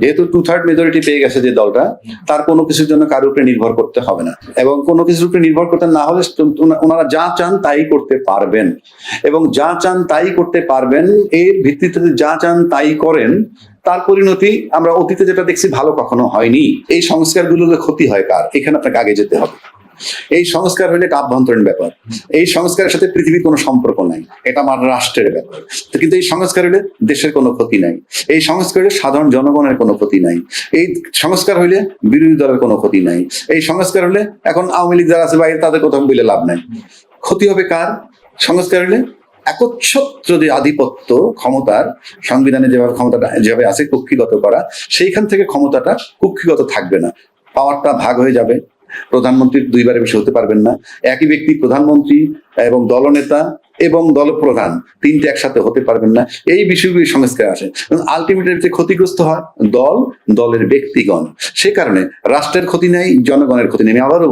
যেহেতু 2/3 মেজরিটি পেয়ে গেছে যে দলটা, তার কোনো কিছুর জন্য কারোর উপরে নির্ভর করতে হবে না, এবং কোনো কিছুর উপরে নির্ভর করতে না হলে ওনারা যা চান তাই করতে পারবেন, এবং যা চান তাই করতে পারবেন। এর ভিত্তিতে যা চান তাই করেন, তার পরিণতি আমরা অতীতে যেটা দেখছি ভালো কখনো হয়নি। এই সংস্কারগুলোর ক্ষতি হয় কার? এখানে আপনাকে আগে যেতে হবে। এই সংস্কার হলে একটা আভ্যন্তরীণ ব্যাপার, এই সংস্কারের সাথে পৃথিবীর কোনো সম্পর্ক নাই, এটা আমার রাষ্ট্রের ব্যাপার। কিন্তু এই সংস্কার হলে দেশের কোনো ক্ষতি নাই, এই সংস্কার হলে সাধারণ জনগণের কোনো ক্ষতি নাই, এই সংস্কার হইলে বিরোধী দলের কোনো ক্ষতি নাই, এই সংস্কার হলে এখন আওয়ামী লীগ যারা আছে বাইরে তাদের কথা বলে লাভ নাই। ক্ষতি হবে কার? সংস্কার হলে একচ্ছত্র যে আধিপত্য ক্ষমতার, সংবিধানে যেভাবে ক্ষমতাটা যেভাবে আছে কক্ষিগত করা, সেইখান থেকে ক্ষমতাটা কক্ষিগত থাকবে না, পাওয়ারটা ভাগ হয়ে যাবে। প্রধানমন্ত্রী দুইবারে বেশি হতে পারবেন না, একই ব্যক্তি প্রধানমন্ত্রী এবং দলনেতা এবং দলপ্রধান তিনটে একসাথে হতে পারবেন না। এই বিষয়গুলি সংস্কার আসে, আলটিমেটলি ক্ষতিগ্রস্ত হয় দল, দলের ব্যক্তিগণ। সে কারণে রাষ্ট্রের ক্ষতি নেই, জনগণের ক্ষতি নেই। আমি আবারও